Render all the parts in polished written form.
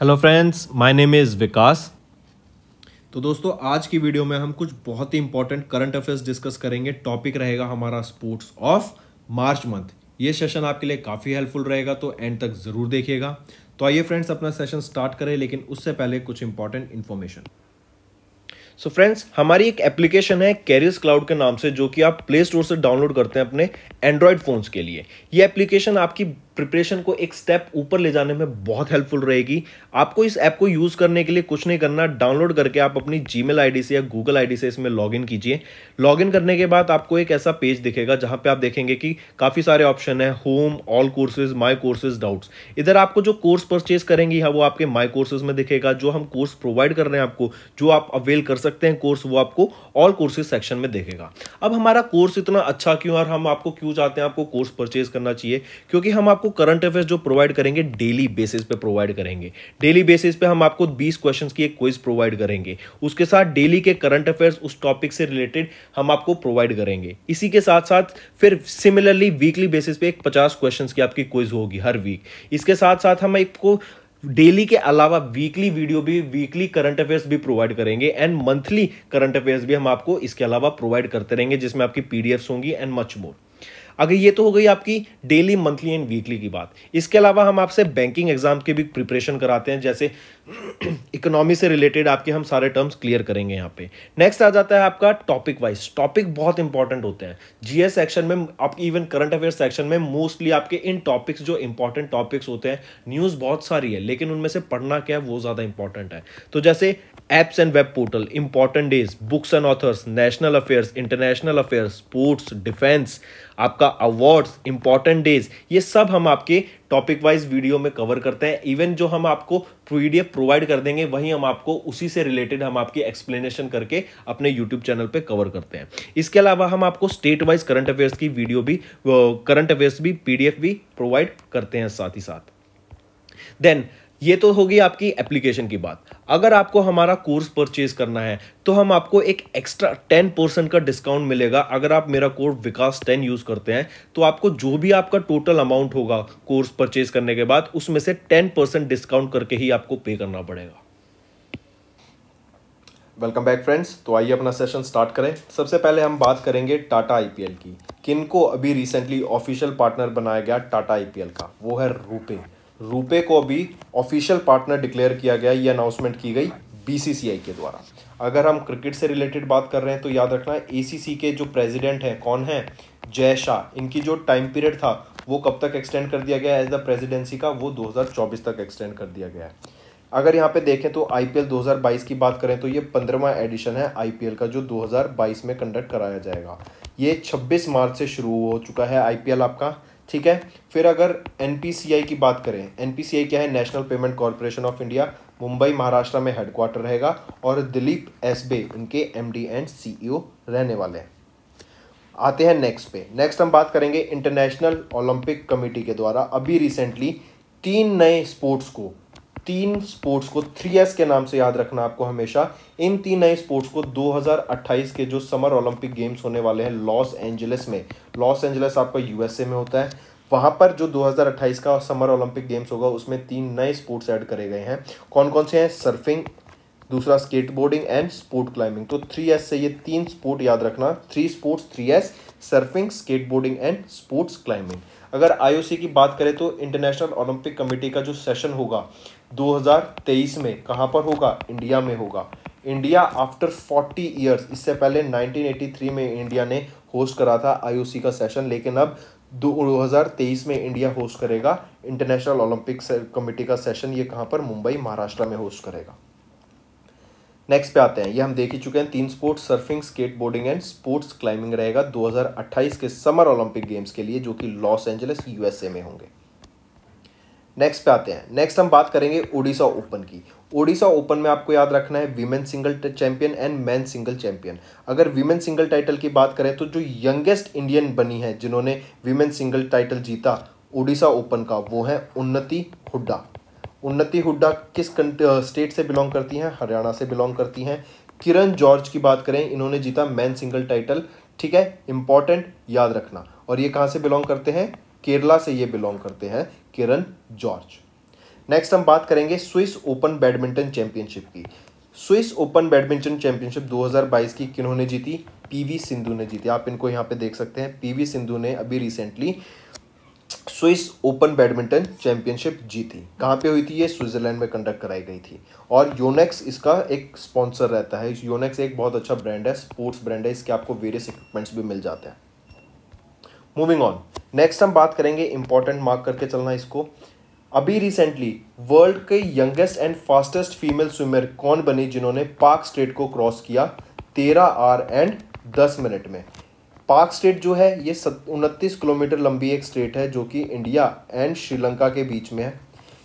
Hello friends, my name is Vikas. तो दोस्तों, आज की वीडियो में हम कुछ बहुत ही इंपॉर्टेंट करंट अफेयर्स डिस्कस करेंगे। टॉपिक रहेगा हमारा स्पोर्ट्स ऑफ मार्च मंथ। ये सेशन आपके लिए काफ़ी हेल्पफुल रहेगा, तो एंड तक ज़रूर देखिएगा। तो आइए फ्रेंड्स, अपना सेशन स्टार्ट करें, लेकिन उससे पहले कुछ इंपॉर्टेंट इन्फॉर्मेशन। सो फ्रेंड्स, हमारी एक एप्लीकेशन है कैरियर्स क्लाउड के नाम से, जो कि आप प्ले स्टोर से डाउनलोड करते हैं अपने एंड्रॉयड फोन्स के लिए। ये एप्लीकेशन आपकी प्रिपरेशन को एक स्टेप ऊपर ले जाने में बहुत हेल्पफुल रहेगी। आपको इस ऐप को यूज करने के लिए कुछ नहीं करना, डाउनलोड करके आप अपनी जीमेल आईडी से या गूगल आईडी से इसमें लॉगिन कीजिए। लॉगिन करने के बाद आपको एक ऐसा पेज दिखेगा जहां पे आप देखेंगे कि काफी सारे ऑप्शन है, home, all courses, my courses, doubts. इधर आपको जो कोर्स परचेज करेंगे वो आपके माय कोर्सेज में दिखेगा। जो हम कोर्स प्रोवाइड कर रहे हैं आपको, जो आप अवेल कर सकते हैं कोर्स, वो आपको ऑल कोर्सेज सेक्शन में दिखेगा। अब हमारा कोर्स इतना अच्छा क्यों, और हम आपको क्यों चाहते हैं आपको कोर्स परचेज करना चाहिए? क्योंकि हम आपको करंट अफेयर्स जो प्रोवाइड करेंगे डेली बेसिस पे प्रोवाइड करेंगे। डेली बेसिस पे हम आपको 20 क्वेश्चंस की एक क्विज प्रोवाइड करेंगे। उसके साथ डेली के करंट अफेयर्स उस टॉपिक से रिलेटेड हम आपको प्रोवाइड करेंगे। इसी के साथ साथ फिर सिमिलरली वीकली बेसिस पे एक 50 क्वेश्चंस की आपकी क्विज होगी हर वीक। इसके साथ साथ हम आपको डेली के अलावा वीकली वीडियो भी, वीकली करंट अफेयर्स भी प्रोवाइड करेंगे, एंड मंथली करंट अफेयर्स भी हम आपको इसके अलावा प्रोवाइड करते रहेंगे, जिसमें आपकी पीडीएफ्स होंगी एंड मच मोर। अगर ये तो हो गई आपकी डेली, मंथली एंड वीकली की बात। इसके अलावा हम आपसे बैंकिंग एग्जाम की भी प्रिपरेशन कराते हैं, जैसे इकोनॉमी से रिलेटेड आपके हम सारे टर्म्स क्लियर करेंगे यहाँ पे। नेक्स्ट आ जाता है आपका टॉपिक वाइज। टॉपिक बहुत इंपॉर्टेंट होते हैं जीएस सेक्शन में, आपकी इवन करंट अफेयर सेक्शन में मोस्टली आपके इन टॉपिक्स, जो इंपॉर्टेंट टॉपिक्स होते हैं, न्यूज़ बहुत सारी है लेकिन उनमें से पढ़ना क्या है वो ज़्यादा इंपॉर्टेंट है। तो जैसे apps and web portal, important days, books and authors, national affairs, international affairs, sports, defence, आपका अवार्ड्स, इंपॉर्टेंट डेज, ये सब हम आपके टॉपिक वाइज वीडियो में कवर करते हैं। इवन जो हम आपको पीडीएफ प्रोवाइड कर देंगे, वही हम आपको उसी से रिलेटेड हम आपकी एक्सप्लेनेशन करके अपने यूट्यूब चैनल पे कवर करते हैं। इसके अलावा हम आपको स्टेट वाइज करंट अफेयर्स की वीडियो भी, करंट अफेयर्स भी, पीडीएफ भी प्रोवाइड करते हैं साथ ही साथ। देन ये तो होगी आपकी एप्लीकेशन की बात। अगर आपको हमारा कोर्स परचेज करना है तो हम आपको एक एक्स्ट्रा 10% का डिस्काउंट मिलेगा। अगर आप मेरा कोड विकास 10 यूज करते हैं तो आपको जो भी आपका टोटल अमाउंट होगा कोर्स परचेज करने के बाद, उसमें से 10% डिस्काउंट करके ही आपको पे करना पड़ेगा। Welcome back friends. तो आइए अपना सेशन स्टार्ट करें। सबसे पहले हम बात करेंगे टाटा आईपीएल की। किनको अभी रिसेंटली ऑफिशियल पार्टनर बनाया गया टाटा आईपीएल का, वो है रूपे। रूपे को अभी ऑफिशियल पार्टनर डिक्लेयर किया गया, ये अनाउंसमेंट की गई बीसीसीआई के द्वारा। अगर हम क्रिकेट से रिलेटेड बात कर रहे हैं तो याद रखना, एसीसी के जो प्रेसिडेंट हैं कौन है, जय शाह। इनकी जो टाइम पीरियड था वो कब तक एक्सटेंड कर दिया गया एज द प्रेसिडेंसी का, वो 2024 तक एक्सटेंड कर दिया गया है। अगर यहाँ पे देखें तो आईपीएल 2022 की बात करें तो ये 15वां एडिशन है आईपीएल का, जो 2022 में कंडक्ट कराया जाएगा। ये 26 मार्च से शुरू हो चुका है आईपीएल आपका, ठीक है। फिर अगर एनपीसीआई की बात करें, एनपीसीआई क्या है, national payment corporation of India, Mumbai Maharashtra में हेडक्वार्टर रहेगा, और दिलीप एसबे इनके एमडी एंड सीईओ रहने वाले हैं। आते हैं नेक्स्ट पे। नेक्स्ट हम बात करेंगे इंटरनेशनल ओलंपिक कमेटी के द्वारा अभी रिसेंटली तीन स्पोर्ट्स को 3S के नाम से याद रखना आपको हमेशा। इन 3 नए स्पोर्ट्स को 2028 के जो समर ओलंपिक गेम्स होने वाले हैं लॉस एंजलिस में, लॉस एंजलिस आपका यूएसए में होता है, वहां पर जो 2028 का समर ओलंपिक गेम्स होगा उसमें 3 नए स्पोर्ट्स ऐड करे गए हैं। कौन कौन से हैं? सर्फिंग, दूसरा स्केटबोर्डिंग एंड स्पोर्ट क्लाइंबिंग। तो 3S से ये 3 स्पोर्ट याद रखना, 3 sports 3S, surfing, skateboarding and sports climbing. अगर आईओसी की बात करें तो इंटरनेशनल ओलंपिक कमेटी का जो सेशन होगा 2023 में, कहाँ पर होगा? इंडिया में होगा। इंडिया आफ्टर 40 ईयर्स, इससे पहले 1983 में इंडिया ने होस्ट करा था आईओसी का सेशन, लेकिन अब 2023 में इंडिया होस्ट करेगा इंटरनेशनल ओलंपिक कमेटी का सेशन। ये कहाँ पर? मुंबई महाराष्ट्र में होस्ट करेगा। नेक्स्ट पे आते हैं, ये हम देख ही चुके हैं 3 sports, surfing, skateboarding and sports climbing रहेगा 2028 के समर ओलंपिक गेम्स के लिए, जो कि लॉस एंजलिस यूएसए में होंगे। नेक्स्ट पे आते हैं। नेक्स्ट हम बात करेंगे ओडिशा ओपन की। ओडिशा ओपन में आपको याद रखना है women single champion and man single champion. अगर वीमेन सिंगल टाइटल की बात करें तो जो यंगेस्ट इंडियन बनी है जिन्होंने वीमेन सिंगल टाइटल जीता ओडिशा ओपन का, वो है उन्नति हुड्डा। उन्नति हुड्डा किस स्टेट से बिलोंग करती हैं? हरियाणा से बिलोंग करती हैं। किरण जॉर्ज की बात करें, इन्होंने जीता मैन सिंगल टाइटल, ठीक है, इंपॉर्टेंट याद रखना। और ये कहाँ से बिलोंग करते हैं? केरला से ये बिलोंग करते हैं किरण जॉर्ज। नेक्स्ट हम बात करेंगे स्विस ओपन बैडमिंटन चैंपियनशिप की। स्विस ओपन बैडमिंटन चैंपियनशिप 2022 की किन्होंने जीती? पीवी सिंधु ने जीती। आप इनको यहाँ पे देख सकते हैं, पीवी सिंधु ने अभी recently Swiss open badminton championship जीती। कहाँ पे हुई थी ये? स्विट्जरलैंड में कंडक्ट कराई गई थी। और योनेक्स इसका एक स्पॉन्सर रहता है। योनेक्स एक बहुत अच्छा ब्रांड है, स्पोर्ट्स ब्रांड है, इसके आपको वेरियस इक्विपमेंट्स भी मिल जाते हैं। मूविंग ऑन, नेक्स्ट हम बात करेंगे, इंपॉर्टेंट मार्क करके चलना इसको। अभी रिसेंटली वर्ल्ड के youngest and fastest female swimmer कौन बनी जिन्होंने पार्क स्ट्रेट को क्रॉस किया 13 आवर एंड 10 मिनट में? पार्क स्ट्रेट जो है ये 29 किलोमीटर लंबी एक स्ट्रेट है जो कि इंडिया एंड श्रीलंका के बीच में है।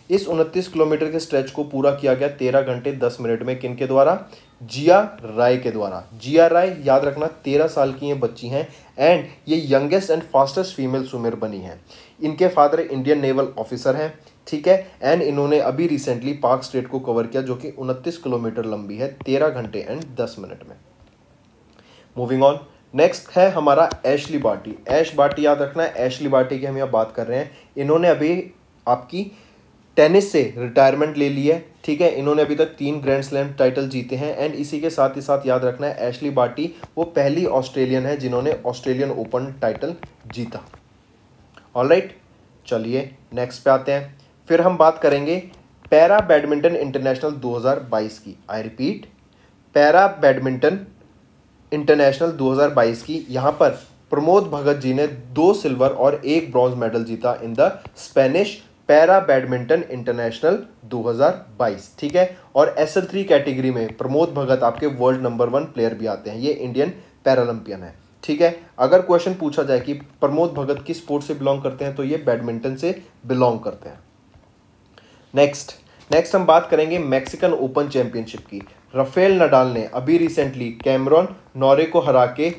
इस 29 किलोमीटर के स्ट्रेच को पूरा किया गया 13 घंटे 10 मिनट में। किनके द्वारा? जिया राय के द्वारा। जिया राय, याद रखना, 13 साल की ये बच्ची हैं एंड ये youngest and fastest female swimmer बनी है। इनके फादर इंडियन नेवल ऑफिसर हैं, ठीक है, एंड इन्होंने अभी रिसेंटली पार्क स्ट्रेट को कवर किया जो कि 29 किलोमीटर लंबी है 13 घंटे एंड 10 मिनट में। मूविंग ऑन, नेक्स्ट है हमारा एशली बार्टी। ऐश बार्टी, याद रखना है, एशली बार्टी की हम यहाँ बात कर रहे हैं। इन्होंने अभी आपकी टेनिस से रिटायरमेंट ले ली है, ठीक है। इन्होंने अभी तक 3 ग्रैंड स्लैम टाइटल जीते हैं एंड इसी के साथ ही साथ याद रखना है एशली बार्टी वो पहली ऑस्ट्रेलियन है जिन्होंने ऑस्ट्रेलियन ओपन टाइटल जीता। ऑलराइट, चलिए नेक्स्ट पे आते हैं। फिर हम बात करेंगे पैरा बैडमिंटन इंटरनेशनल 2022 की। I repeat, para badminton international 2022 की। यहाँ पर प्रमोद भगत जी ने 2 सिल्वर और 1 ब्रॉन्ज मेडल जीता in the Spanish para badminton international 2022, ठीक है। और SL3 कैटेगरी में प्रमोद भगत आपके वर्ल्ड नंबर 1 प्लेयर भी आते हैं। ये इंडियन पैरालंपियन है, ठीक है। अगर क्वेश्चन पूछा जाए कि प्रमोद भगत किस स्पोर्ट से बिलोंग करते हैं तो ये बैडमिंटन से बिलोंग करते हैं। नेक्स्ट हम बात करेंगे मैक्सिकन ओपन चैंपियनशिप की। राफेल नडाल ने अभी रिसेंटली कैमरॉन नोरे को हरा के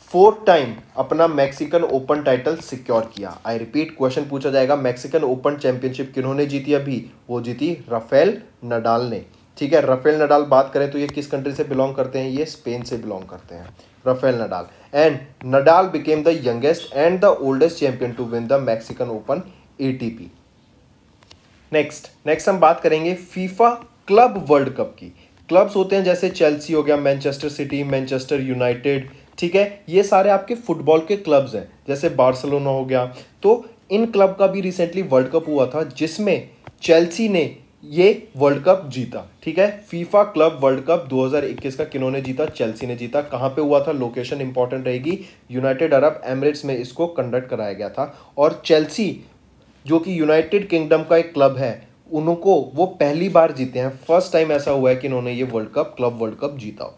4th टाइम अपना मैक्सिकन ओपन टाइटल सिक्योर किया। आई रिपीट, क्वेश्चन पूछा जाएगा मैक्सिकन ओपन चैंपियनशिप किन्होंने जीती? अभी वो जीती राफेल नडाल ने, ठीक है। राफेल नडाल बात करें तो ये किस कंट्री से बिलोंग करते हैं? ये स्पेन से बिलोंग करते हैं, Rafael Nadal. And Nadal became the youngest and the oldest champion to win the Mexican Open ATP। Next हम बात करेंगे फीफा क्लब वर्ल्ड कप की। क्लब्स होते हैं जैसे चेल्सी हो गया, मैनचेस्टर सिटी, मैनचेस्टर यूनाइटेड, ठीक है। ये सारे आपके फुटबॉल के क्लब्स हैं, जैसे बार्सिलोना हो गया। तो इन क्लब का भी रिसेंटली वर्ल्ड कप हुआ था जिसमें चेल्सी ने ये वर्ल्ड कप जीता, ठीक है। फीफा क्लब वर्ल्ड कप 2021 का किन्होंने जीता? चेल्सी ने जीता। कहाँ पे हुआ था? लोकेशन इंपॉर्टेंट रहेगी, यूनाइटेड अरब एमिरेट्स में इसको कंडक्ट कराया गया था। और चेल्सी जो कि यूनाइटेड किंगडम का एक क्लब है, उनको वो पहली बार जीते हैं। फर्स्ट टाइम ऐसा हुआ है कि इन्होंने ये world cup, club world cup जीता,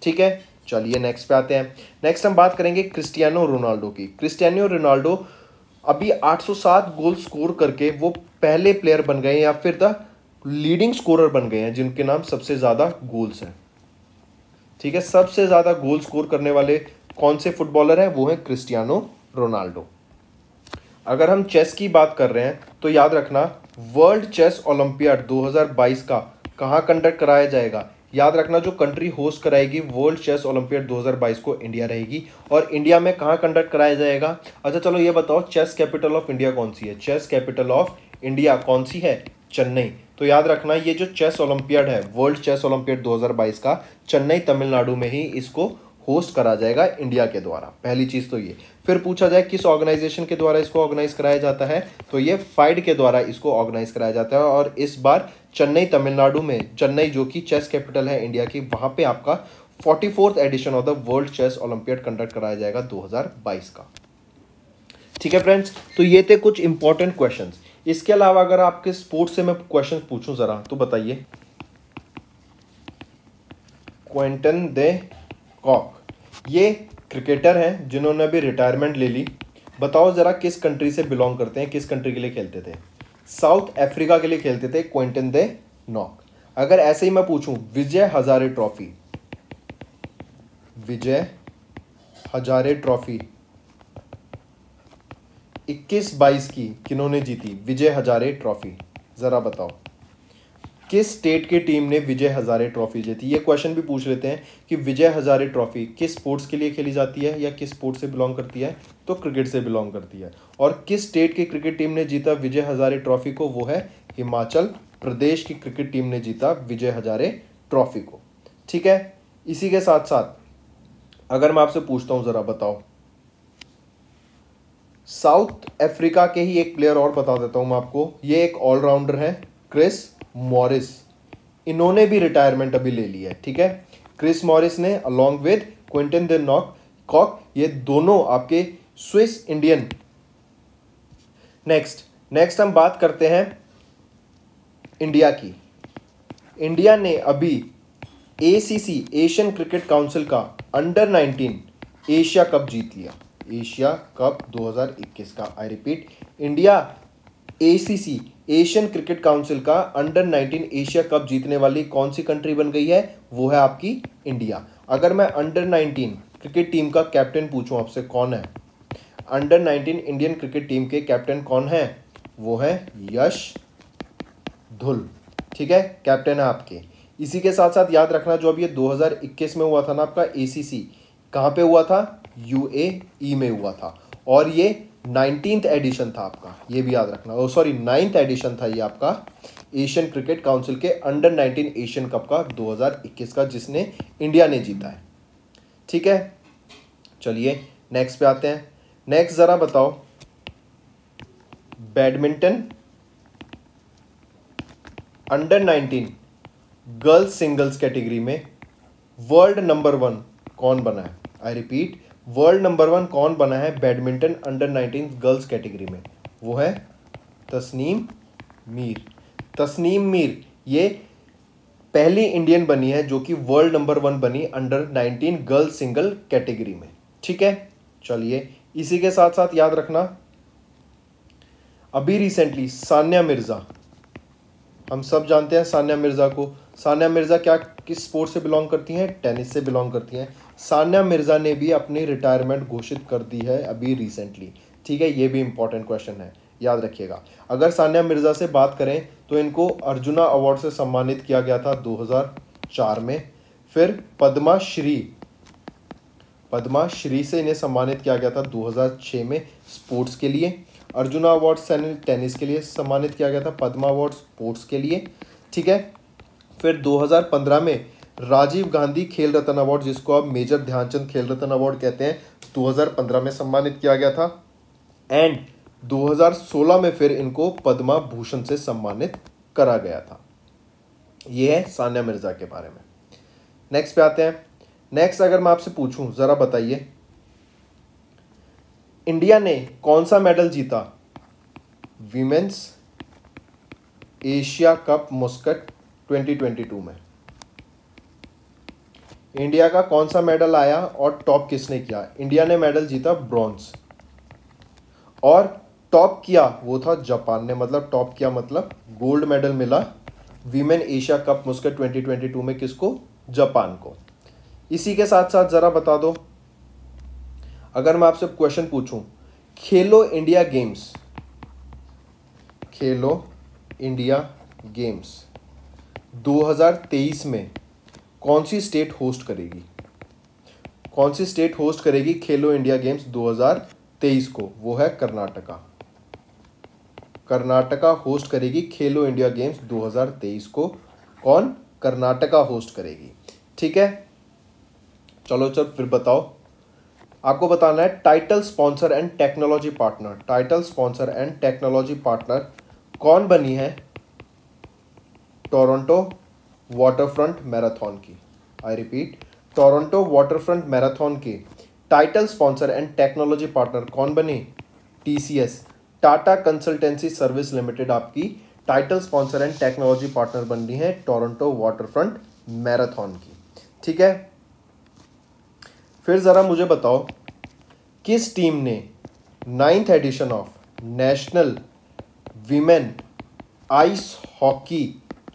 ठीक है। चलिए नेक्स्ट पे आते हैं। नेक्स्ट हम बात करेंगे क्रिस्टियानो रोनाल्डो की। क्रिस्टियानो रोनाल्डो अभी 807 गोल स्कोर करके वो पहले प्लेयर बन गए या फिर द लीडिंग स्कोरर बन गए हैं जिनके नाम सबसे ज़्यादा गोल्स हैं, ठीक है। सबसे ज़्यादा गोल स्कोर करने वाले कौन से फुटबॉलर हैं? वो हैं क्रिस्टियानो रोनाल्डो। अगर हम चेस की बात कर रहे हैं तो याद रखना वर्ल्ड चेस ओलंपियाड 2022 का कहाँ कंडक्ट कराया जाएगा? याद रखना जो कंट्री होस्ट कराएगी वर्ल्ड चेस ओलंपियाड 2022 को इंडिया रहेगी। और इंडिया में कहाँ कंडक्ट कराया जाएगा? अच्छा चलो ये बताओ, चेस कैपिटल ऑफ इंडिया कौन सी है? चेस कैपिटल ऑफ इंडिया कौन सी है? चेन्नई। तो याद रखना ये जो चेस ओलंपियाड है, वर्ल्ड चेस ओलंपियाड 2022 का, चेन्नई तमिलनाडु में ही इसको होस्ट करा जाएगा इंडिया के द्वारा। पहली चीज़ तो ये। फिर पूछा जाए किस ऑर्गेनाइजेशन के द्वारा इसको ऑर्गेनाइज कराया जाता है, तो ये फाइड के द्वारा इसको ऑर्गेनाइज कराया जाता है। और इस बार चेन्नई तमिलनाडु में, चेन्नई जो कि चेस कैपिटल है इंडिया की, वहाँ पे आपका 44th edition of the world chess olympiad conduct कराया जाएगा 2022 का, ठीक है फ्रेंड्स। तो ये थे कुछ इंपॉर्टेंट क्वेश्चंस। इसके अलावा अगर आपके स्पोर्ट्स से मैं क्वेश्चन पूछूं जरा तो बताइए। क्विंटन दे कॉक, ये क्रिकेटर हैं जिन्होंने अभी रिटायरमेंट ले ली। बताओ जरा किस कंट्री से बिलोंग करते हैं, किस कंट्री के लिए खेलते थे? साउथ अफ्रीका के लिए खेलते थे क्विंटन दे नॉक। अगर ऐसे ही मैं पूछूं विजय हजारे ट्रॉफी, विजय हजारे ट्रॉफी 21-22 की किन्होंने जीती? विजय हजारे ट्रॉफी, जरा बताओ किस स्टेट की टीम ने विजय हजारे ट्रॉफी जीती? ये क्वेश्चन भी पूछ लेते हैं कि विजय हजारे ट्रॉफी किस स्पोर्ट्स के लिए खेली जाती है या किस स्पोर्ट से बिलोंग करती है? तो क्रिकेट से बिलोंग करती है। और किस स्टेट की क्रिकेट टीम ने जीता विजय हजारे ट्रॉफी को? वो है हिमाचल प्रदेश की क्रिकेट टीम ने जीता विजय हजारे ट्रॉफी को। ठीक है, इसी के साथ साथ अगर मैं आपसे पूछता हूं, जरा बताओ, साउथ अफ्रीका के ही एक प्लेयर और बता देता हूं मैं आपको, ये एक ऑलराउंडर है, क्रिस मॉरिस। इन्होंने भी रिटायरमेंट अभी ले लिया है। ठीक है, क्रिस मॉरिस ने अलोंग विद क्विंटन द नॉक कॉक, ये दोनों आपके स्विस इंडियन। नेक्स्ट हम बात करते हैं इंडिया की। इंडिया ने अभी एसीसी एशियन क्रिकेट काउंसिल का अंडर 19 एशिया कप जीत लिया, एशिया कप 2021 का। I repeat, India ACC Asian cricket council का अंडर 19 एशिया कप जीतने वाली कौन सी कंट्री बन गई है? वो है आपकी इंडिया। अगर मैं अंडर 19 क्रिकेट टीम का कैप्टन पूछूं आपसे, कौन है अंडर 19 इंडियन क्रिकेट टीम के कैप्टन? कौन है? वो है यश धुल। ठीक है, कैप्टन है आपके। इसी के साथ साथ याद रखना, जो अब ये 2021 में हुआ था ना आपका एसीसी, कहाँ पे हुआ था? यूएई में हुआ था, और ये 19th एडिशन था आपका, ये भी याद रखना। सॉरी, 9th एडिशन था ये आपका एशियन क्रिकेट काउंसिल के अंडर 19 एशियन कप का 2021 का, जिसने इंडिया ने जीता है। ठीक है, चलिए नेक्स्ट पे आते हैं। नेक्स्ट जरा बताओ, badminton under 19 girls singles category में वर्ल्ड नंबर 1 कौन बना है? आई रिपीट, वर्ल्ड नंबर 1 कौन बना है बैडमिंटन अंडर 19 गर्ल्स कैटेगरी में? वो है तस्नीम मीर। तस्नीम मीर ये पहली इंडियन बनी है जो कि वर्ल्ड नंबर 1 बनी अंडर 19 गर्ल्स सिंगल कैटेगरी में। ठीक है, चलिए इसी के साथ साथ याद रखना, अभी रिसेंटली सानिया मिर्जा, हम सब जानते हैं सानिया मिर्जा को। सानिया मिर्जा क्या किस स्पोर्ट से बिलोंग करती हैं? टेनिस से बिलोंग करती हैं। सानिया मिर्जा ने भी अपनी रिटायरमेंट घोषित कर दी है अभी रिसेंटली। ठीक है, ये भी इंपॉर्टेंट क्वेश्चन है, याद रखिएगा। अगर सानिया मिर्जा से बात करें तो इनको अर्जुना अवार्ड से सम्मानित किया गया था 2004 में। फिर पद्मा श्री से इन्हें सम्मानित किया गया था 2006 में स्पोर्ट्स के लिए। अर्जुना अवार्ड से टेनिस के लिए सम्मानित किया गया था, पद्मा अवार्ड स्पोर्ट्स के लिए। ठीक है, फिर 2015 में राजीव गांधी खेल रत्न अवार्ड, जिसको अब मेजर ध्यानचंद खेल रत्न अवार्ड कहते हैं, 2015 में सम्मानित किया गया था। एंड 2016 में फिर इनको पद्मा भूषण से सम्मानित करा गया था। यह है सानिया मिर्जा के बारे में। नेक्स्ट पे आते हैं। नेक्स्ट अगर मैं आपसे पूछूं, जरा बताइए, इंडिया ने कौन सा मेडल जीता वीमेंस एशिया कप मस्कट 2022 में? इंडिया का कौन सा मेडल आया और टॉप किसने किया? इंडिया ने मेडल जीता ब्रॉन्ज, और टॉप किया वो था जापान ने। मतलब टॉप किया मतलब गोल्ड मेडल मिला वीमेन एशिया कप मस्कट 2022 में किसको? जापान को। इसी के साथ साथ जरा बता दो, अगर मैं आपसे क्वेश्चन पूछूं, खेलो इंडिया गेम्स 2023 में कौन सी स्टेट होस्ट करेगी? कौन सी स्टेट होस्ट करेगी खेलो इंडिया गेम्स 2023 को? वो है कर्नाटका। कर्नाटका होस्ट करेगी खेलो इंडिया गेम्स 2023 को। कौन? कर्नाटका होस्ट करेगी। ठीक है, चलो फिर बताओ, आपको बताना है title sponsor and technology partner. Title sponsor and technology partner कौन बनी है टोरंटो वाटरफ्रंट मैराथन की? I repeat, Toronto waterfront marathon के title sponsor and technology partner कौन बने? TCS, Tata consultancy service limited आपकी title sponsor and technology partner बन रही है टोरंटो वाटरफ्रंट मैराथन की। ठीक है, फिर ज़रा मुझे बताओ, किस टीम ने 9th edition of national women ice hockey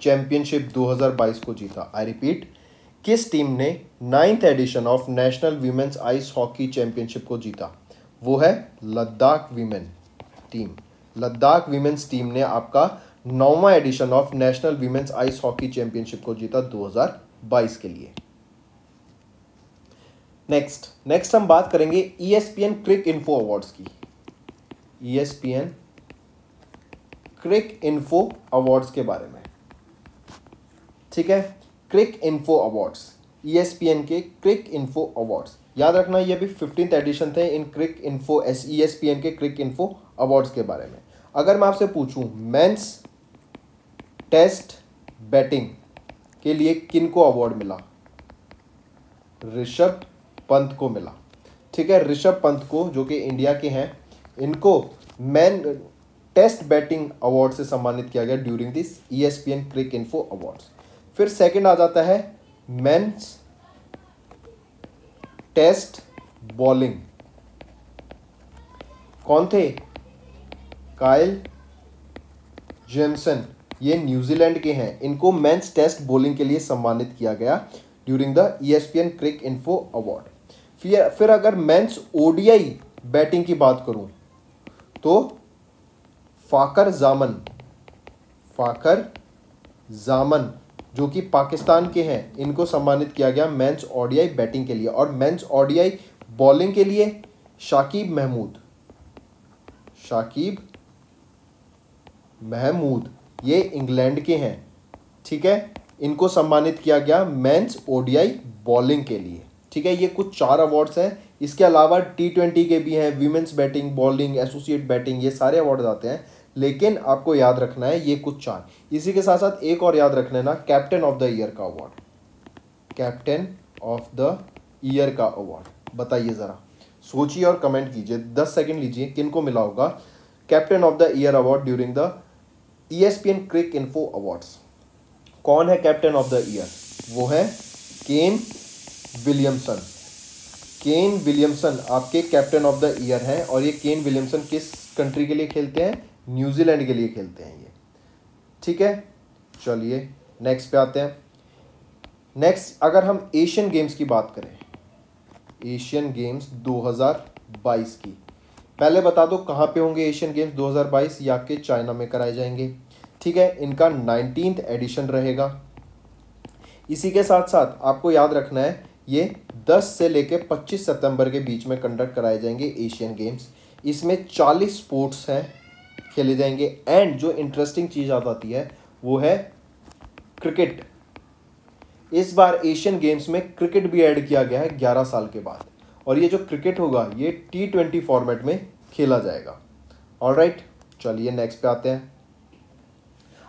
championship 2022 को जीता? आई रिपीट, किस टीम ने 9th edition of national women's ice hockey championship को जीता? वो है Ladakh women team. Ladakh women's team ने आपका 9वां edition of national women's ice hockey championship को जीता 2022 के लिए। नेक्स्ट हम बात करेंगे ESPN क्रिक इन्फो अवार्ड्स की। ESPN क्रिक इन्फो अवार्ड्स के बारे में। ठीक है, क्रिक इन्फो अवार्ड्स, ESPN के क्रिक इन्फो अवार्ड्स, याद रखना ये भी 15th एडिशन थे इन क्रिक इन्फो ESPN के क्रिक इन्फो अवार्ड्स के बारे में। अगर मैं आपसे पूछूं मेंस टेस्ट बैटिंग के लिए किनको अवार्ड मिला? ऋषभ पंत को मिला। ठीक है, ऋषभ पंत को, जो कि इंडिया के हैं, इनको मैन टेस्ट बैटिंग अवार्ड से सम्मानित किया गया during this ESPN Cricinfo awards. फिर सेकंड आ जाता है मेंस टेस्ट बॉलिंग। कौन थे? काइल जेमसन, ये न्यूजीलैंड के हैं, इनको मेंस टेस्ट बॉलिंग के लिए सम्मानित किया गया during the ESPN Cricinfo award. फिर अगर मेंस ODI बैटिंग की बात करूं तो फाकर जामन जो कि पाकिस्तान के हैं, इनको सम्मानित किया गया मेंस ODI बैटिंग के लिए। और मेंस ODI बॉलिंग के लिए शाकिब महमूद, ये इंग्लैंड के हैं। ठीक है, इनको सम्मानित किया गया मेंस ODI बॉलिंग के लिए। ठीक है, ये कुछ 4 अवार्ड्स हैं। इसके अलावा T20 के भी हैं, women's batting, bowling, associate batting, ये सारे अवार्ड आते हैं, लेकिन आपको याद रखना है ये कुछ 4। इसी के साथ साथ एक और याद रखना है ना, कैप्टन ऑफ द ईयर का award, captain of the year का अवार्ड। बताइए ज़रा, सोचिए और कमेंट कीजिए, 10 सेकेंड लीजिए, किनको मिला होगा captain of the year award during the ESPN Cricinfo awards. कौन है कैप्टन ऑफ द ईयर? वो है केन विलियमसन आपके कैप्टन ऑफ द ईयर हैं। और ये केन विलियमसन किस कंट्री के लिए खेलते हैं? न्यूजीलैंड के लिए खेलते हैं ये। ठीक है, चलिए नेक्स्ट पे आते हैं। नेक्स्ट अगर हम एशियन गेम्स की बात करें, एशियन गेम्स 2022 की, पहले बता दो कहाँ पे होंगे एशियन गेम्स 2022? या के चाइना में कराए जाएंगे। ठीक है, इनका 19th एडिशन रहेगा। इसी के साथ साथ आपको याद रखना है ये 10 से लेके 25 सितंबर के बीच में कंडक्ट कराए जाएंगे एशियन गेम्स। इसमें 40 स्पोर्ट्स हैं, खेले जाएंगे। एंड जो इंटरेस्टिंग चीज़ आ जाती है वो है क्रिकेट। इस बार एशियन गेम्स में क्रिकेट भी ऐड किया गया है 11 साल के बाद। और ये जो क्रिकेट होगा ये T20 फॉर्मेट में खेला जाएगा। ऑलराइट, चलिए नेक्स्ट पे आते हैं।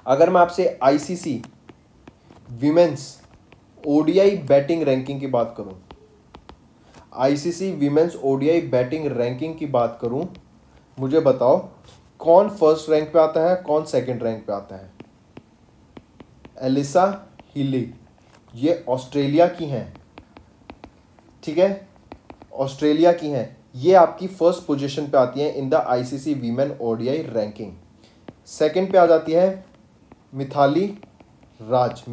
अगर मैं आपसे ICC women's ODI batting ranking की बात करूं, ICC women's ODI batting ranking की बात करूं, मुझे बताओ कौन फर्स्ट रैंक पे आता है, कौन सेकंड रैंक पे आता है? एलिसा हीली, ये ऑस्ट्रेलिया की हैं। ठीक है, ऑस्ट्रेलिया की हैं, ये आपकी फर्स्ट पोजीशन पे आती हैं in the ICC women ODI ranking. Second पे आ जाती है मिथाली राज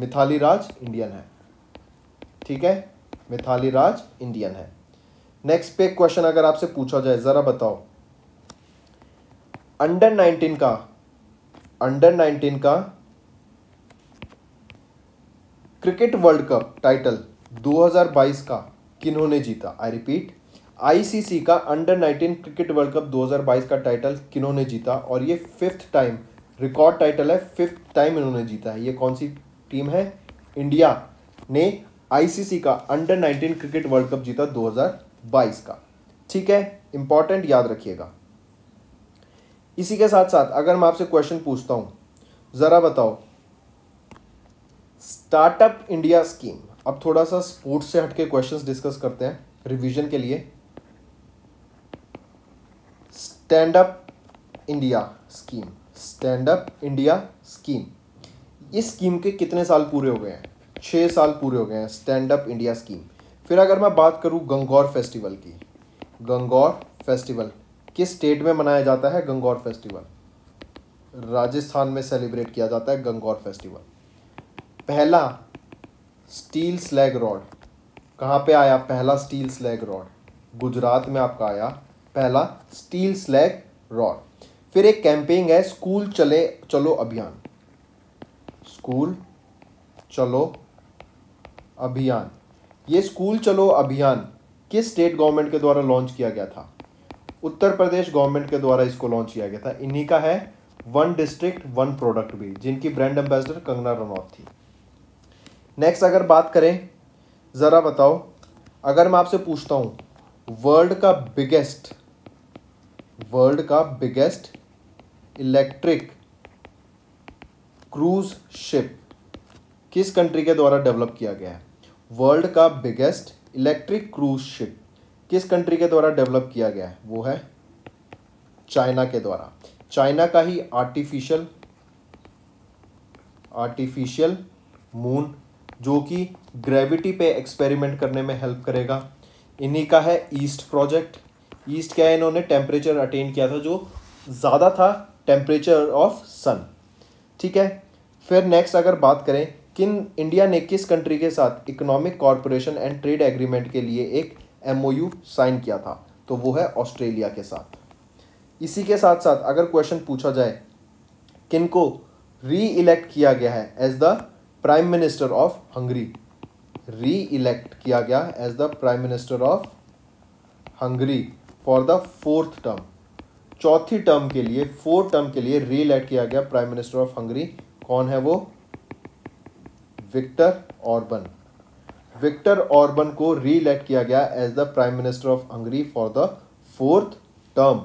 इंडियन है। ठीक है, मिथाली राज इंडियन है। नेक्स्ट पे क्वेश्चन अगर आपसे पूछा जाए, जरा बताओ अंडर 19 का क्रिकेट वर्ल्ड कप टाइटल 2022 का किन्होंने जीता? आई रिपीट, ICC का अंडर 19 क्रिकेट वर्ल्ड कप 2022 का टाइटल किन्होंने जीता? और ये 5th टाइम रिकॉर्ड टाइटल है, 5th टाइम इन्होंने जीता है। ये कौन सी टीम है? इंडिया ने ICC का अंडर 19 क्रिकेट वर्ल्ड कप जीता 2022 का। ठीक है, इंपॉर्टेंट, याद रखिएगा। इसी के साथ साथ अगर मैं आपसे क्वेश्चन पूछता हूं, जरा बताओ स्टार्टअप इंडिया स्कीम। अब थोड़ा सा स्पोर्ट्स से हटके क्वेश्चंस डिस्कस करते हैं रिवीजन के लिए। स्टैंड अप इंडिया स्कीम, इस स्कीम के कितने साल पूरे हो गए हैं? 6 साल पूरे हो गए हैं स्टैंड अप इंडिया स्कीम। फिर अगर मैं बात करूं गंगौर फेस्टिवल की, गंगौर फेस्टिवल किस स्टेट में मनाया जाता है? गंगौर फेस्टिवल राजस्थान में सेलिब्रेट किया जाता है गंगौर फेस्टिवल। पहला स्टील स्लैग रॉड कहाँ पे आया? पहला स्टील स्लैग रॉड गुजरात में आपका आया, पहला स्टील स्लैग रॉड। फिर एक कैंपेन है स्कूल चलो अभियान, स्कूल चलो अभियान। ये स्कूल चलो अभियान किस स्टेट गवर्नमेंट के द्वारा लॉन्च किया गया था? उत्तर प्रदेश गवर्नमेंट के द्वारा इसको लॉन्च किया गया था। इन्हीं का है वन डिस्ट्रिक्ट वन प्रोडक्ट भी, जिनकी ब्रांड एम्बेसडर कंगना रनौत थी। नेक्स्ट अगर बात करें, ज़रा बताओ, अगर मैं आपसे पूछता हूँ वर्ल्ड का बिगेस्ट इलेक्ट्रिक क्रूज शिप किस कंट्री के द्वारा डेवलप किया गया है? वर्ल्ड का बिगेस्ट इलेक्ट्रिक क्रूज शिप किस कंट्री के द्वारा डेवलप किया गया है? वो है चाइना के द्वारा। चाइना का ही आर्टिफिशियल मून, जो कि ग्रेविटी पे एक्सपेरिमेंट करने में हेल्प करेगा, इन्हीं का है ईस्ट प्रोजेक्ट। ईस्ट क्या है, इन्होंने टेम्परेचर अटेन किया था जो ज़्यादा था टेम्परेचर ऑफ सन। ठीक है, फिर नेक्स्ट अगर बात करें, इंडिया ने किस कंट्री के साथ economic corporation and trade agreement के लिए एक MOU साइन किया था? तो वो है ऑस्ट्रेलिया के साथ। इसी के साथ साथ अगर क्वेश्चन पूछा जाए, किनको री इलेक्ट किया गया है as the prime minister of Hungary? Reelect किया गया as the prime minister of Hungary for the 4th term, चौथी टर्म के लिए, 4th टर्म के लिए री इलेक्ट किया गया प्राइम मिनिस्टर ऑफ हंगरी। कौन है वो? विक्टर ऑर्बन को री इलेक्ट किया गया as the prime minister of Hungary for the 4th term.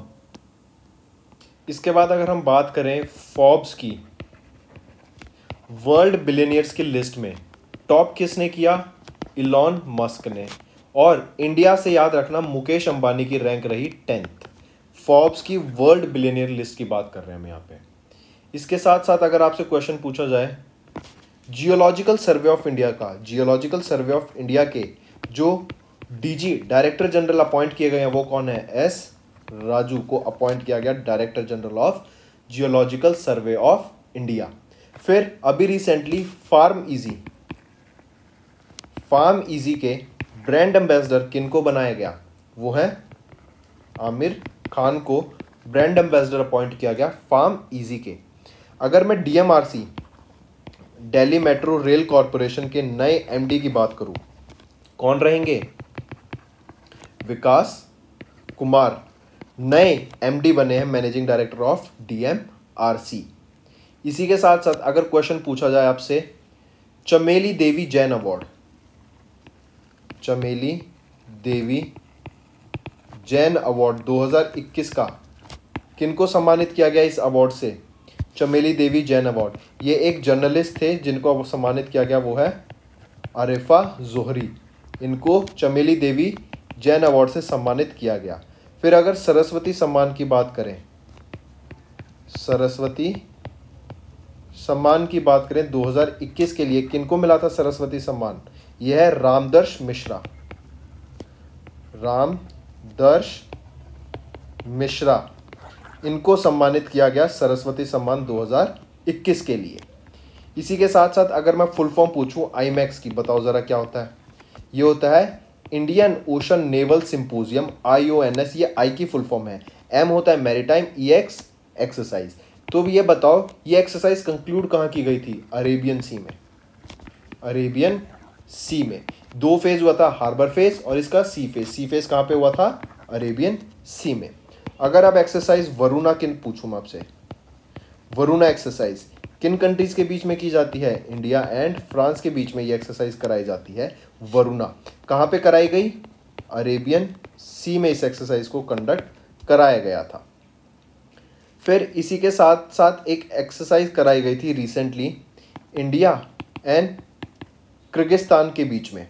इसके बाद अगर हम बात करें फोर्ब्स की वर्ल्ड बिलियनियर्स की लिस्ट में टॉप किसने किया? इलॉन मस्क ने। और इंडिया से याद रखना, मुकेश अंबानी की रैंक रही 10th। फोर्ब्स की वर्ल्ड बिलियनियर लिस्ट की बात कर रहे हैं हम यहाँ पे। इसके साथ साथ अगर आपसे क्वेश्चन पूछा जाए, जियोलॉजिकल सर्वे ऑफ इंडिया के जो DG डायरेक्टर जनरल अपॉइंट किए गए हैं वो कौन है? S राजू को अपॉइंट किया गया director general of geological survey of India. फिर अभी रिसेंटली फार्म इजी के ब्रांड एम्बेसडर किनको बनाया गया? वो है आमिर खान को ब्रांड एम्बेसडर अपॉइंट किया गया फार्म इजी के। अगर मैं DMRC Delhi metro rail corporation के नए MD की बात करूं, कौन रहेंगे? विकास कुमार नए MD बने हैं, मैनेजिंग डायरेक्टर ऑफ DMRC। इसी के साथ साथ अगर क्वेश्चन पूछा जाए आपसे, चमेली देवी जैन अवार्ड 2021 का किनको सम्मानित किया गया इस अवार्ड से? चमेली देवी जैन अवार्ड, ये एक जर्नलिस्ट थे जिनको सम्मानित किया गया, वो है आरिफा जोहरी। इनको चमेली देवी जैन अवार्ड से सम्मानित किया गया। फिर अगर सरस्वती सम्मान की बात करें, 2021 के लिए किनको मिला था सरस्वती सम्मान? यह है रामदर्श मिश्रा, इनको सम्मानित किया गया सरस्वती सम्मान 2021 के लिए। इसी के साथ साथ अगर मैं फुल फॉर्म पूछूं IMEX की, बताओ ज़रा क्या होता है? ये होता है Indian ocean naval symposium, IONS। ये I की फुल फॉर्म है, M होता है मैरीटाइम, EX एक्सरसाइज। तो ये बताओ ये एक्सरसाइज कंक्लूड कहाँ की गई थी? अरेबियन सी में। 2 फेज हुआ था, हार्बर फेज और इसका सी फेज कहाँ पे हुआ था? अरेबियन सी में। अगर आप एक्सरसाइज वरुणा पूछूं मैं आपसे, वरुणा एक्सरसाइज किन कंट्रीज के बीच में की जाती है? इंडिया एंड फ्रांस के बीच में ये एक्सरसाइज कराई जाती है। वरुणा कहाँ पे कराई गई? अरेबियन सी में इस एक्सरसाइज को कंडक्ट कराया गया था। फिर इसी के साथ साथ एक एक्सरसाइज कराई गई थी रिसेंटली इंडिया एंड किर्गिस्तान के बीच में।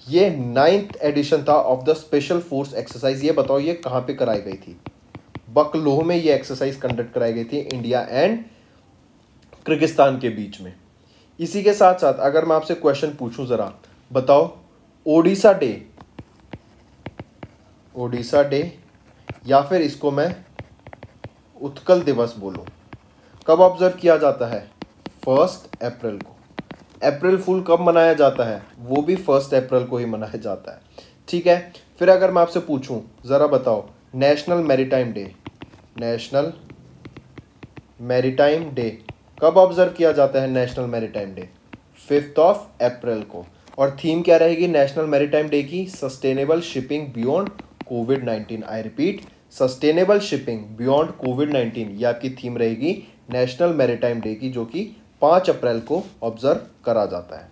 ये 9th एडिशन था of the special force exercise. ये बताओ ये कहाँ पे कराई गई थी? बकलोह में ये एक्सरसाइज कंडक्ट कराई गई थी इंडिया एंड किर्गिस्तान के बीच में। इसी के साथ साथ अगर मैं आपसे क्वेश्चन पूछूं, जरा बताओ ओडिशा डे या फिर इसको मैं उत्कल दिवस बोलूं, कब ऑब्जर्व किया जाता है? 1 अप्रैल को। अप्रैल फुल कब मनाया जाता है? वो भी 1 अप्रैल को ही मनाया जाता है। ठीक है, फिर अगर मैं आपसे पूछूं, ज़रा बताओ नेशनल मैरीटाइम डे कब ऑब्जर्व किया जाता है? नेशनल मैरीटाइम डे 5 अप्रैल को। और थीम क्या रहेगी नेशनल मैरीटाइम डे की? सस्टेनेबल शिपिंग बियॉन्ड कोविड-19। I repeat, sustainable shipping beyond कोविड-19, ये आपकी थीम रहेगी नेशनल मैरीटाइम डे की, जो कि 5 अप्रैल को ऑब्जर्व करा जाता है।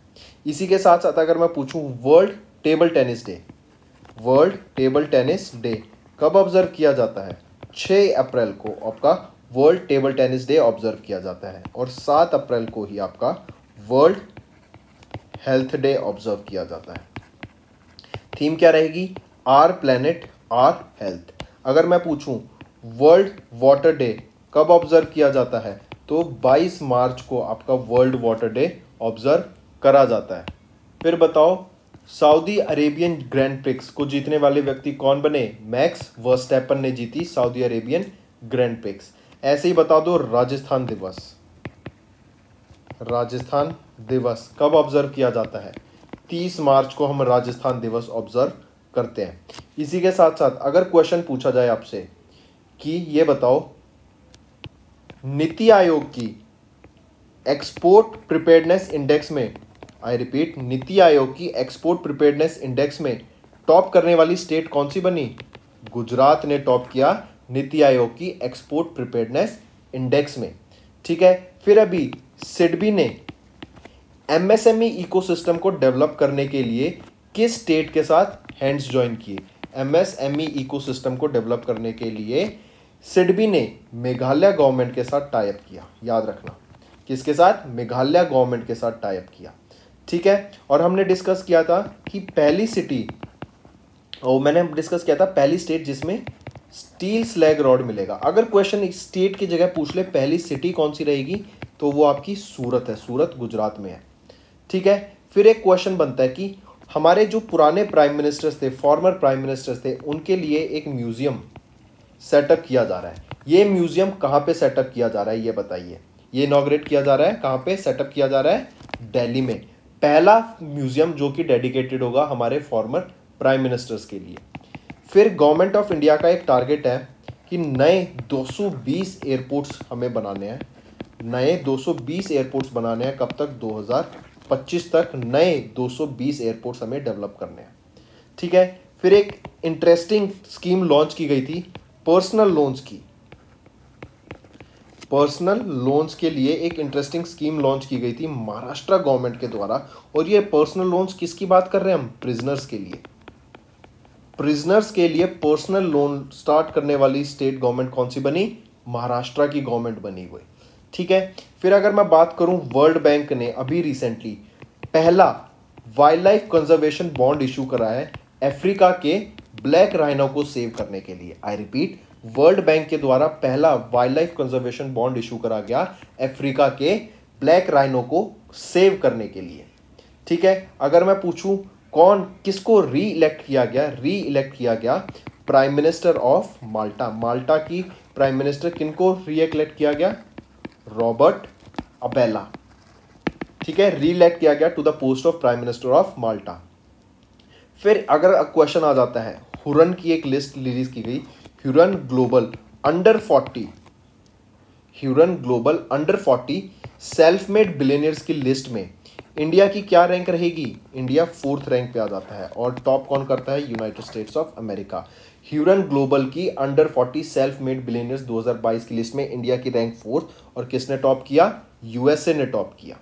इसी के साथ साथ अगर मैं पूछूं world table tennis day, world table tennis day कब ऑब्जर्व किया जाता है? 6 अप्रैल को आपका world table tennis day observe किया जाता है और 7 अप्रैल को ही आपका वर्ल्ड हेल्थ डे ऑब्जर्व किया जाता है। थीम क्या रहेगी? Our planet our health. अगर मैं पूछूं वर्ल्ड वाटर डे कब ऑब्जर्व किया जाता है, तो 22 मार्च को आपका वर्ल्ड वाटर डे ऑब्जर्व करा जाता है। फिर बताओ सऊदी अरेबियन ग्रैंड प्रिक्स को जीतने वाले व्यक्ति कौन बने? मैक्स वर्स्टैपन ने जीती सऊदी अरेबियन ग्रैंड प्रिक्स। ऐसे ही बता दो राजस्थान दिवस, राजस्थान दिवस कब ऑब्जर्व किया जाता है? 30 मार्च को हम राजस्थान दिवस ऑब्जर्व करते हैं। इसी के साथ साथ अगर क्वेश्चन पूछा जाए आपसे कि ये बताओ नीति आयोग की एक्सपोर्ट प्रिपेयर्डनेस इंडेक्स में, आई रिपीट, नीति आयोग की एक्सपोर्ट प्रिपेयर्डनेस इंडेक्स में टॉप करने वाली स्टेट कौन सी बनी? गुजरात ने टॉप किया नीति आयोग की एक्सपोर्ट प्रिपेयर्डनेस इंडेक्स में। ठीक है, फिर अभी सिडबी ने एमएसएमई इकोसिस्टम को डेवलप करने के लिए किस स्टेट के साथ हैंड्स ज्वाइन किए? एमएसएमई इकोसिस्टम को डेवलप करने के लिए सिडबी ने मेघालय गवर्नमेंट के साथ टाई अप किया। याद रखना, किसके साथ? मेघालय गवर्नमेंट के साथ टाई अप किया। ठीक है, और हमने डिस्कस किया था कि पहली सिटी, और मैंने डिस्कस किया था पहली स्टेट जिसमें स्टील स्लैग रॉड मिलेगा। अगर क्वेश्चन स्टेट की जगह पूछ ले पहली सिटी कौन सी रहेगी, तो वो आपकी सूरत है। सूरत गुजरात में है। ठीक है, फिर एक क्वेश्चन बनता है कि हमारे जो पुराने प्राइम मिनिस्टर्स थे, फॉर्मर प्राइम मिनिस्टर्स थे, उनके लिए एक म्यूजियम सेटअप किया जा रहा है। ये म्यूजियम कहाँ पे सेटअप किया जा रहा है, ये बताइए। ये इनॉग्रेट किया जा रहा है, कहाँ पे सेटअप किया जा रहा है? दिल्ली में। पहला म्यूजियम जो कि डेडिकेटेड होगा हमारे फॉर्मर प्राइम मिनिस्टर्स के लिए। फिर गवर्नमेंट ऑफ इंडिया का एक टारगेट है कि नए 220 एयरपोर्ट्स हमें बनाने हैं। नए 220 एयरपोर्ट्स बनाने हैं। कब तक? 2025 तक नए 220 एयरपोर्ट्स हमें डेवलप करने हैं। ठीक है, फिर एक इंटरेस्टिंग स्कीम लॉन्च की गई थी पर्सनल लोन्स की। पर्सनल लोन्स के लिए एक इंटरेस्टिंग स्कीम लॉन्च की गई थी महाराष्ट्र गवर्नमेंट के द्वारा। और ये पर्सनल लोन्स किसकी बात कर रहे हैं हम? प्रिजनर्स के लिए। प्रिजनर्स के लिए पर्सनल लोन स्टार्ट करने वाली स्टेट गवर्नमेंट कौन सी बनी? महाराष्ट्र की गवर्नमेंट बनी हुई। ठीक है, फिर अगर मैं बात करूं वर्ल्ड बैंक ने अभी रिसेंटली पहला wild life conservation bond issue करा है अफ्रीका के ब्लैक राइनो को सेव करने के लिए। आई रिपीट, वर्ल्ड बैंक के द्वारा पहला wild life conservation bond issue करा गया अफ्रीका के ब्लैक राइनो को सेव करने के लिए। ठीक है, अगर मैं पूछूं किसको री इलेक्ट किया गया? री इलेक्ट किया गया prime minister of Malta. Malta की प्राइम मिनिस्टर किनको री इलेक्ट किया गया? Robert Abela. ठीक है, री इलेक्ट किया गया to the post of prime minister of Malta. फिर अगर क्वेश्चन आ जाता है, हुरन की एक लिस्ट रिलीज की गई, Huron global under 40, Huron global under 40 self made billionaires की लिस्ट में इंडिया की क्या रैंक रहेगी? इंडिया 4th रैंक पे आ जाता है और टॉप कौन करता है? United States of America. Hurun global की अंडर 40 सेल्फ मेड बिलियनियर्स 2022 की लिस्ट में इंडिया की रैंक 4th। और किसने टॉप किया? यूएसए ने टॉप किया।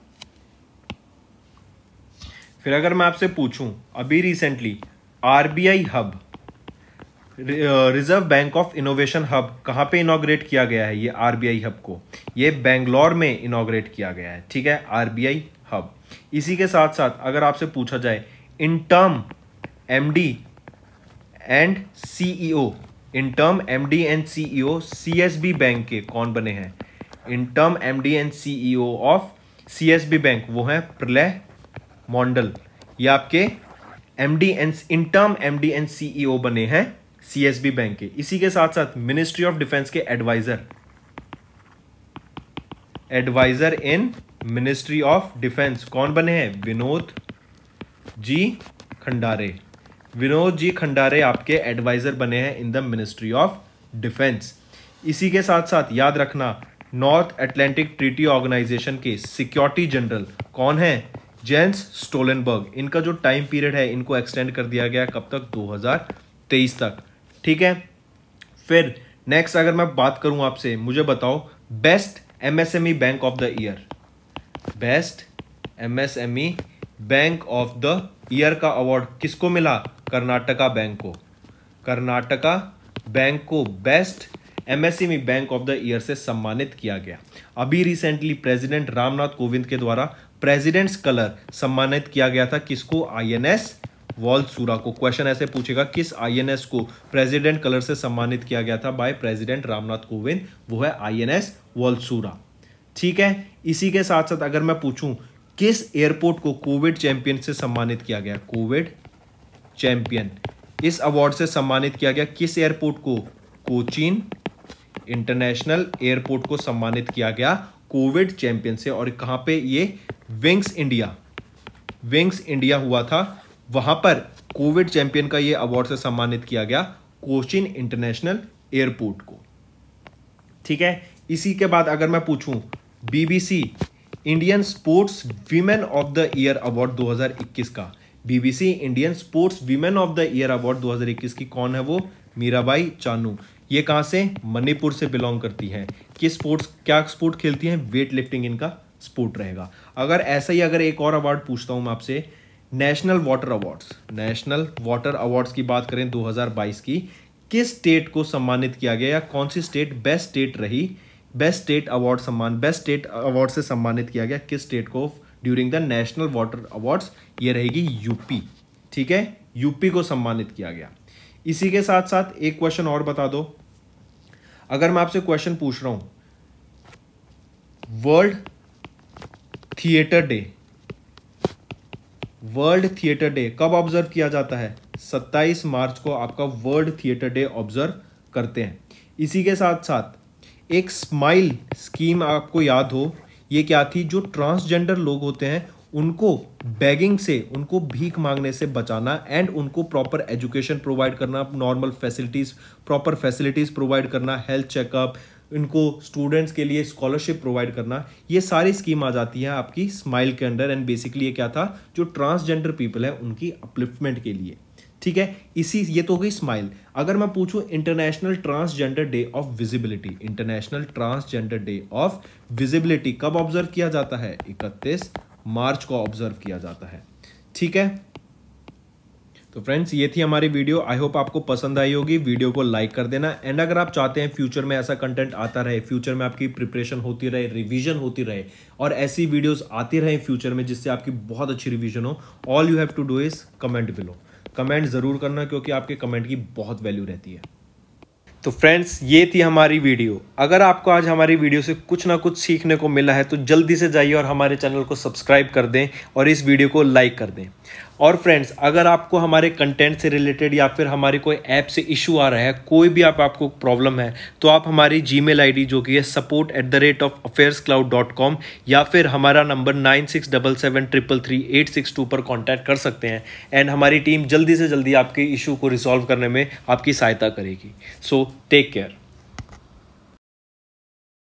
फिर अगर मैं आपसे पूछूं अभी recently RBI hub, reserve bank of innovation hub कहाँ पे इनॉग्रेट किया गया है? ये आरबीआई हब को ये बेंगलोर में इनॉग्रेट किया गया है। ठीक है, आरबीआई हब। इसी के साथ साथ अगर आपसे पूछा जाए interim MD and CEO, interim MD and CEO CSB bank के कौन बने हैं? Interim MD and CEO of CSB bank वो हैं प्रलय मॉन्डल। ये आपके MD and interim MD and CEO बने हैं सीएसबी बैंक के। इसी के साथ साथ मिनिस्ट्री ऑफ डिफेंस के adviser in ministry of defence कौन बने हैं? विनोद जी खंडारे। विनोद जी खंडारे आपके एडवाइजर बने हैं in the ministry of defence. इसी के साथ साथ याद रखना नॉर्थ अटलांटिक ट्रीटी ऑर्गेनाइजेशन के सिक्योरिटी जनरल कौन है? Gents Stoltenberg. इनका जो टाइम पीरियड है इनको एक्सटेंड कर दिया गया कब तक? 2023 तक। ठीक है, फिर नेक्स्ट अगर मैं बात करूं आपसे, मुझे बताओ best MSME bank of the year, best MSME bank of the year का अवार्ड किसको मिला? कर्नाटका बैंक को। कर्नाटका बैंक को best MSME bank of the year से सम्मानित किया गया। अभी रिसेंटली प्रेसिडेंट रामनाथ कोविंद के द्वारा प्रेसिडेंट्स कलर सम्मानित किया गया था किसको? INS वालसूरा को। क्वेश्चन ऐसे पूछेगा किस INS को प्रेसिडेंट कलर से सम्मानित किया गया था बाय प्रेसिडेंट रामनाथ कोविंद? वो है INS वालसूरा। ठीक है, इसी के साथ साथ अगर मैं पूछूं किस एयरपोर्ट को कोविड चैंपियन से सम्मानित किया गया? कोविड चैंपियन इस अवार्ड से सम्मानित किया गया किस एयरपोर्ट को? कोचीन इंटरनेशनल एयरपोर्ट को सम्मानित किया गया कोविड चैंपियन से। और कहां पे? ये विंग्स इंडिया हुआ था, वहां पर कोविड चैंपियन का ये अवार्ड से सम्मानित किया गया कोचीन इंटरनेशनल एयरपोर्ट को। ठीक है, इसी के बाद अगर मैं पूछूं BBC Indian sports women of the year award 2021 का, BBC Indian sports women of the year award 2021 की कौन है वो? मीराबाई चानू। ये कहां से? मणिपुर से बिलोंग करती हैं। किस स्पोर्ट्स, क्या स्पोर्ट खेलती हैं? वेट लिफ्टिंग इनका स्पोर्ट रहेगा। अगर ऐसा ही अगर एक और अवार्ड पूछता हूं मैं आपसे, नेशनल वाटर अवार्ड्स की बात करें 2022 की, किस स्टेट को सम्मानित किया गया या कौन सी स्टेट बेस्ट स्टेट रही? बेस्ट स्टेट अवार्ड से सम्मानित किया गया किस स्टेट को during the national water awards? ये रहेगी यूपी। ठीक है, यूपी को सम्मानित किया गया। इसी के साथ साथ एक क्वेश्चन और बता दो, अगर मैं आपसे क्वेश्चन पूछ रहा हूं वर्ल्ड थिएटर डे कब ऑब्जर्व किया जाता है? 27 मार्च को आपका वर्ल्ड थिएटर डे ऑब्जर्व करते हैं। इसी के साथ साथ एक स्माइल स्कीम आपको याद हो, ये क्या थी? जो ट्रांसजेंडर लोग होते हैं उनको बेगिंग से, उनको भीख मांगने से बचाना एंड उनको प्रॉपर एजुकेशन प्रोवाइड करना, normal facilities, proper facilities provide करना, हेल्थ चेकअप, इनको स्टूडेंट्स के लिए स्कॉलरशिप प्रोवाइड करना, ये सारी स्कीम आ जाती है आपकी स्माइल के अंडर। एंड बेसिकली ये क्या था? जो ट्रांसजेंडर पीपल है उनकी अपलिफ्टमेंट के लिए। ठीक है, ये तो हो गई स्माइल। अगर मैं पूछूं international transgender day of visibility, international transgender day of visibility कब ऑब्जर्व किया जाता है? 31 मार्च को ऑब्जर्व किया जाता है। ठीक है, तो फ्रेंड्स ये थी हमारी वीडियो। आई होप आपको पसंद आई होगी। वीडियो को लाइक कर देना। एंड अगर आप चाहते हैं फ्यूचर में ऐसा कंटेंट आता रहे, फ्यूचर में आपकी प्रिपरेशन होती रहे, रिवीजन होती रहे और ऐसी वीडियोस आती रहे फ्यूचर में जिससे आपकी बहुत अच्छी रिवीजन हो, all you have to do is comment below. Comment जरूर करना क्योंकि आपके कमेंट की बहुत वैल्यू रहती है। तो फ्रेंड्स ये थी हमारी वीडियो। अगर आपको आज हमारी वीडियो से कुछ ना कुछ सीखने को मिला है तो जल्दी से जाइए और हमारे चैनल को सब्सक्राइब कर दें और इस वीडियो को लाइक कर दें। और फ्रेंड्स अगर आपको हमारे कंटेंट से रिलेटेड या फिर हमारे कोई ऐप से इशू आ रहा है, कोई भी आपको प्रॉब्लम है, तो आप हमारी जीमेल आईडी जो कि है support@affairscloud.com या फिर हमारा नंबर 9677333862 पर कॉन्टैक्ट कर सकते हैं। एंड हमारी टीम जल्दी से जल्दी आपके इशू को रिजॉल्व करने में आपकी सहायता करेगी। So take care.